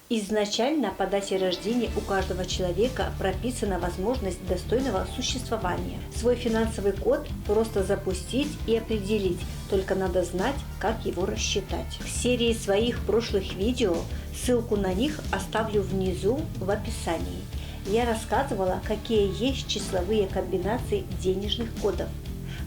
Изначально по дате рождения у каждого человека прописана возможность достойного существования. Свой финансовый код просто запустить и определить, только надо знать, как его рассчитать. К серии своих прошлых видео, ссылку на них оставлю внизу в описании. Я рассказывала, какие есть числовые комбинации денежных кодов,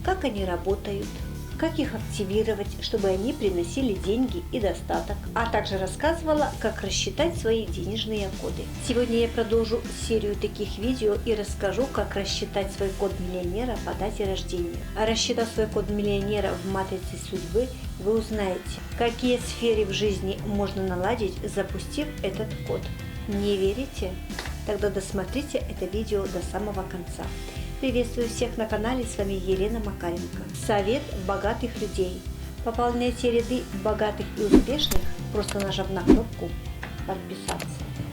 как они работают, как их активировать, чтобы они приносили деньги и достаток, а также рассказывала, как рассчитать свои денежные коды. Сегодня я продолжу серию таких видео и расскажу, как рассчитать свой код миллионера по дате рождения. А рассчитав свой код миллионера в матрице судьбы, вы узнаете, какие сферы в жизни можно наладить, запустив этот код. Не верите? Тогда досмотрите это видео до самого конца. Приветствую всех на канале, с вами Елена Макаренко. Совет богатых людей. Пополняйте ряды богатых и успешных, просто нажав на кнопку «Подписаться».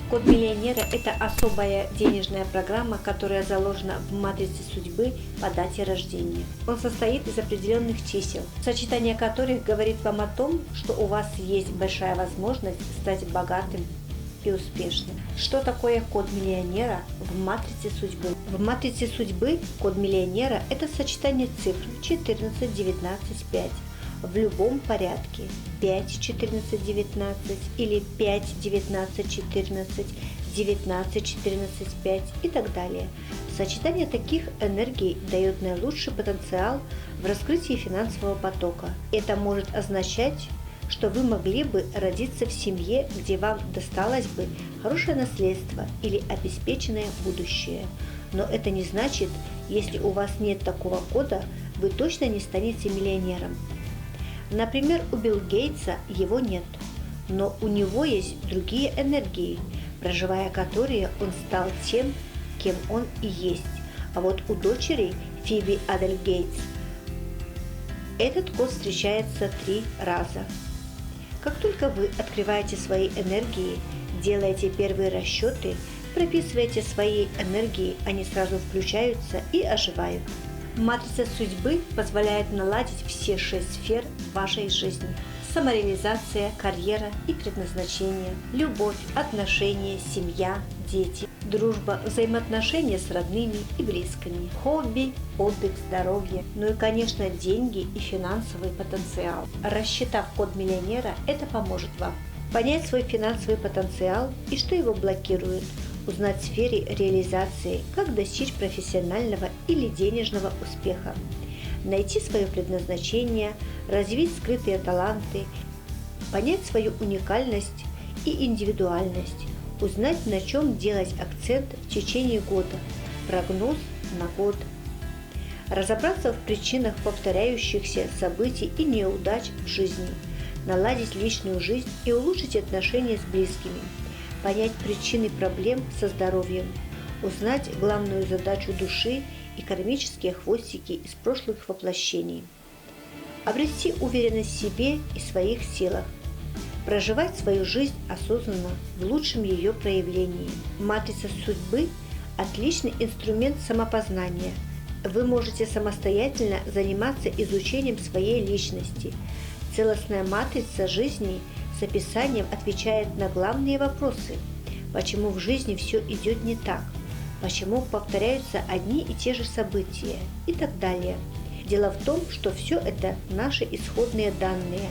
Код миллионера – это особая денежная программа, которая заложена в матрице судьбы по дате рождения. Он состоит из определенных чисел, сочетание которых говорит вам о том, что у вас есть большая возможность стать богатым и успешным. Что такое код миллионера в матрице судьбы? В матрице судьбы код миллионера – это сочетание цифр 14, 19, 5 в любом порядке. 5, 14, 19 или 5, 19, 14, 19, 14, 5 и так далее. Сочетание таких энергий дает наилучший потенциал в раскрытии финансового потока. Это может означать, что вы могли бы родиться в семье, где вам досталось бы хорошее наследство или обеспеченное будущее. Но это не значит, если у вас нет такого кода, вы точно не станете миллионером. Например, у Билла Гейтса его нет, но у него есть другие энергии, проживая которые он стал тем, кем он и есть. А вот у дочери Фиби Адель Гейтс этот код встречается 3 раза. Как только вы открываете свои энергии, делаете первые расчеты, прописываете свои энергии, они сразу включаются и оживают. Матрица судьбы позволяет наладить все 6 сфер вашей жизни. Самореализация, карьера и предназначение, любовь, отношения, семья, дети, дружба, взаимоотношения с родными и близкими, хобби, отдых, здоровье, ну и, конечно, деньги и финансовый потенциал. Рассчитав код миллионера, это поможет вам понять свой финансовый потенциал и что его блокирует, узнать в сфере реализации, как достичь профессионального или денежного успеха, найти свое предназначение, развить скрытые таланты, понять свою уникальность и индивидуальность, узнать, на чем делать акцент в течение года, прогноз на год, разобраться в причинах повторяющихся событий и неудач в жизни, наладить личную жизнь и улучшить отношения с близкими, понять причины проблем со здоровьем, узнать главную задачу души и кармические хвостики из прошлых воплощений, обрести уверенность в себе и своих силах, проживать свою жизнь осознанно в лучшем ее проявлении. Матрица судьбы – отличный инструмент самопознания. Вы можете самостоятельно заниматься изучением своей личности. Целостная матрица жизни с описанием отвечает на главные вопросы: почему в жизни все идет не так, почему повторяются одни и те же события и так далее. Дело в том, что все это наши исходные данные,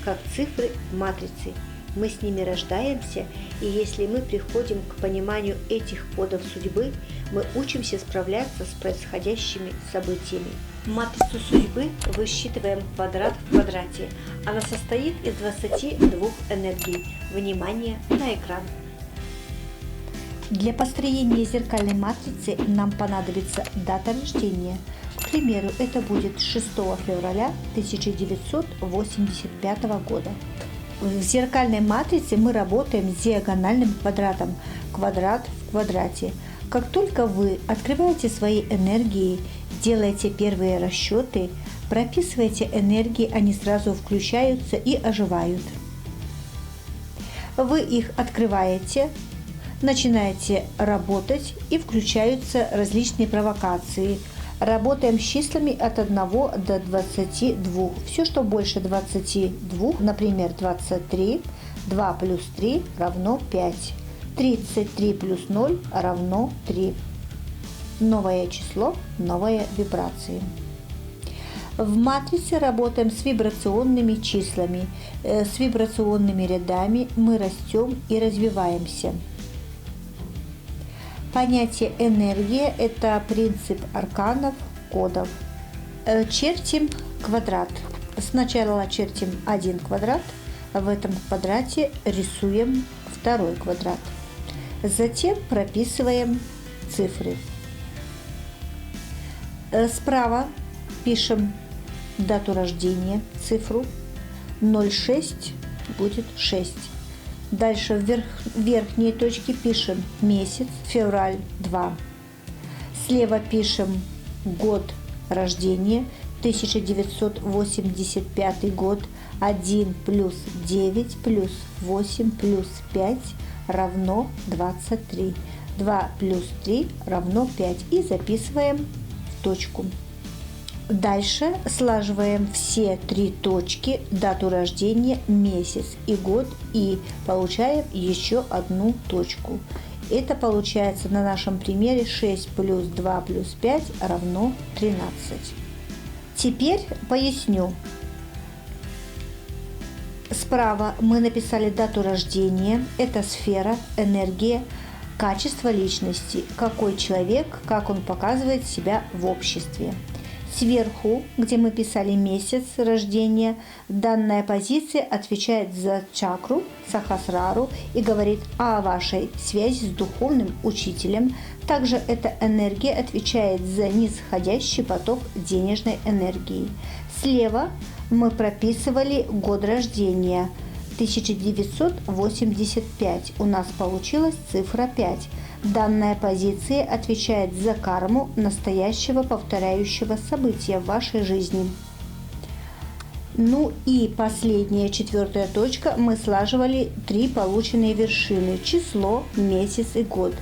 как цифры в матрице. Мы с ними рождаемся, и если мы приходим к пониманию этих кодов судьбы, мы учимся справляться с происходящими событиями. Матрицу судьбы высчитываем квадрат в квадрате. Она состоит из 22 энергий. Внимание на экран. Для построения зеркальной матрицы нам понадобится дата рождения. К примеру, это будет 6 февраля 1985 года. В зеркальной матрице мы работаем с диагональным квадратом, квадрат в квадрате. Как только вы открываете свои энергии, делаете первые расчеты, прописываете энергии, они сразу включаются и оживают. Вы их открываете, начинаете работать и включаются различные провокации. Работаем с числами от 1 до 22. Все, что больше 22, например, 23, 2 плюс 3 равно 5. 33 плюс 0 равно 3. Новое число, новые вибрации. В матрице работаем с вибрационными числами, с вибрационными рядами мы растем и развиваемся. Понятие энергия – это принцип арканов, кодов. Чертим квадрат. Сначала чертим один квадрат, в этом квадрате рисуем второй квадрат. Затем прописываем цифры. Справа пишем дату рождения, цифру 06 будет 6. Дальше в верхней точке пишем месяц, февраль 2. Слева пишем год рождения, 1985 год. 1 плюс 9 плюс 8 плюс 5 равно 23. 2 плюс 3 равно 5. И записываем в точку. Дальше слаживаем все три точки, дату рождения, месяц и год, и получаем еще одну точку. Это получается на нашем примере 6 плюс 2 плюс 5 равно 13. Теперь поясню. Справа мы написали дату рождения, это сфера, энергия, качество личности, какой человек, как он показывает себя в обществе. Сверху, где мы писали месяц рождения, данная позиция отвечает за чакру Сахасрару и говорит о вашей связи с духовным учителем. Также эта энергия отвечает за нисходящий поток денежной энергии. Слева мы прописывали год рождения 1985. У нас получилась цифра 5. Данная позиция отвечает за карму настоящего повторяющего события в вашей жизни. Ну и последняя, четвертая точка, мы слаживали три полученные вершины: число, месяц и год.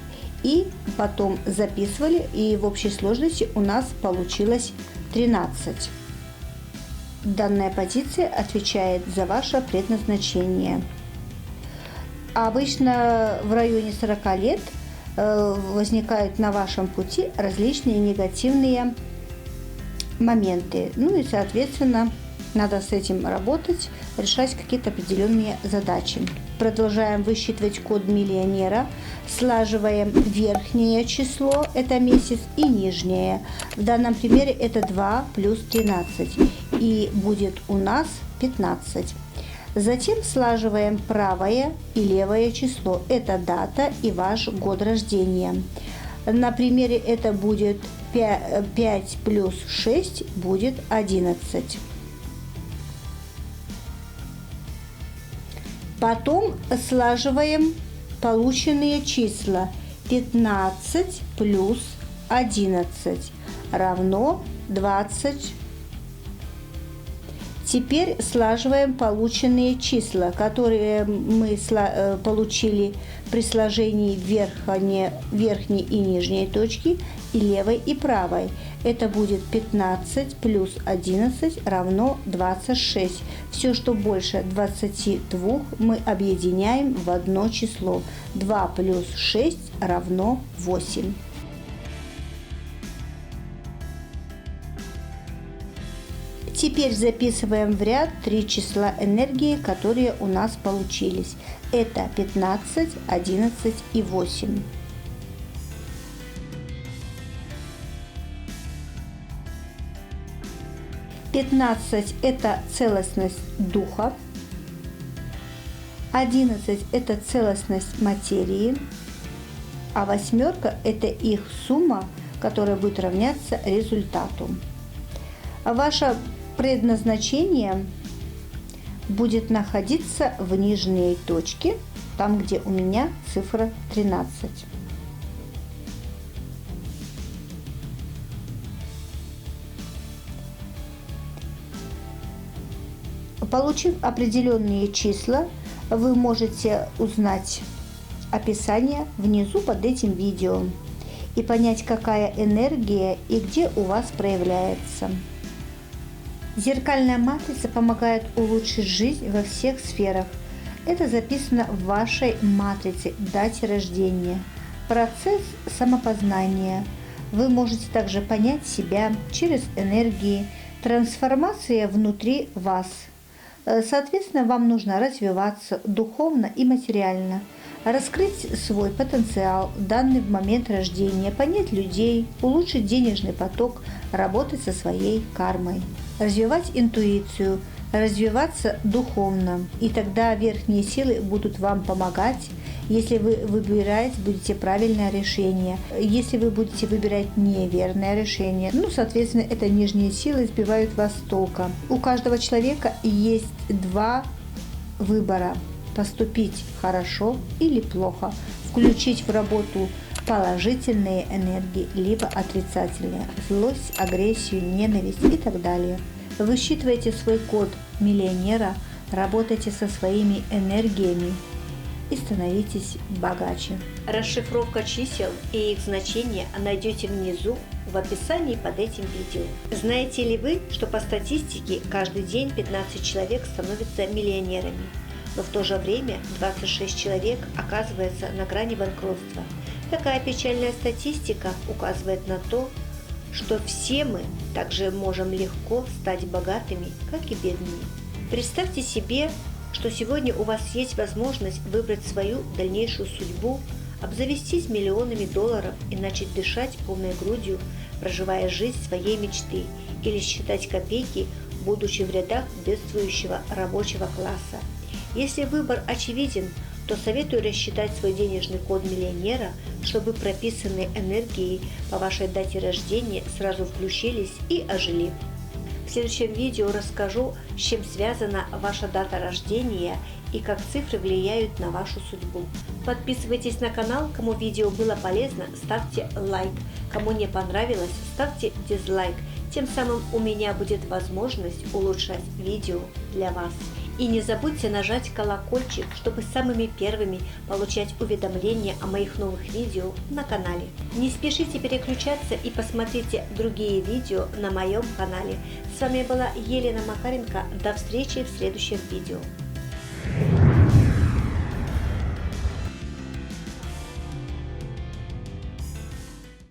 И потом записывали, и в общей сложности у нас получилось 13. Данная позиция отвечает за ваше предназначение. Обычно в районе 40 лет возникают на вашем пути различные негативные моменты. Ну и, соответственно, надо с этим работать, решать какие-то определенные задачи. Продолжаем высчитывать код миллионера. Слаживаем верхнее число, это месяц, и нижнее. В данном примере это 2 плюс 13. И будет у нас 15. Затем слаживаем правое и левое число. Это дата и ваш год рождения. На примере это будет 5 плюс 6 будет 11. Потом слаживаем полученные числа. 15 плюс 11 равно 20. Теперь слаживаем полученные числа, которые мы получили при сложении верхней и нижней точки и левой и правой. Это будет 15 плюс 11 равно 26. Все, что больше 22, мы объединяем в одно число. 2 плюс 6 равно 8. Теперь записываем в ряд три числа энергии, которые у нас получились. Это 15, 11 и 8. Пятнадцать – это целостность духа. 11 – это целостность материи. А восьмерка – это их сумма, которая будет равняться результату. Ваше предназначение будет находиться в нижней точке, там, где у меня цифра 13. Получив определенные числа, вы можете узнать описание внизу под этим видео и понять, какая энергия и где у вас проявляется. Зеркальная матрица помогает улучшить жизнь во всех сферах. Это записано в вашей матрице, дате рождения. Процесс самопознания. Вы можете также понять себя через энергии, трансформация внутри вас. Соответственно, вам нужно развиваться духовно и материально, раскрыть свой потенциал, данный в момент рождения, понять людей, улучшить денежный поток, работать со своей кармой, развивать интуицию, развиваться духовно. И тогда верхние силы будут вам помогать, если вы будете правильное решение. Если вы будете выбирать неверное решение, соответственно, это нижние силы сбивают вас с толка. У каждого человека есть два выбора: поступить хорошо или плохо, включить в работу положительные энергии, либо отрицательные, злость, агрессию, ненависть и так далее. Вы считываете свой код миллионера, работайте со своими энергиями и становитесь богаче. Расшифровка чисел и их значения найдете внизу в описании под этим видео. Знаете ли вы, что по статистике каждый день 15 человек становятся миллионерами, но в то же время 26 человек оказывается на грани банкротства? Такая печальная статистика указывает на то, что все мы также можем легко стать богатыми, как и бедными. Представьте себе, что сегодня у вас есть возможность выбрать свою дальнейшую судьбу, обзавестись миллионами долларов и начать дышать полной грудью, проживая жизнь своей мечты, или считать копейки, будучи в рядах бедствующего рабочего класса. Если выбор очевиден, то советую рассчитать свой денежный код миллионера, чтобы прописанные энергии по вашей дате рождения сразу включились и ожили. В следующем видео расскажу, с чем связана ваша дата рождения и как цифры влияют на вашу судьбу. Подписывайтесь на канал, кому видео было полезно, ставьте лайк. Кому не понравилось, ставьте дизлайк. Тем самым у меня будет возможность улучшать видео для вас. И не забудьте нажать колокольчик, чтобы самыми первыми получать уведомления о моих новых видео на канале. Не спешите переключаться и посмотрите другие видео на моем канале. С вами была Елена Макаренко. До встречи в следующем видео.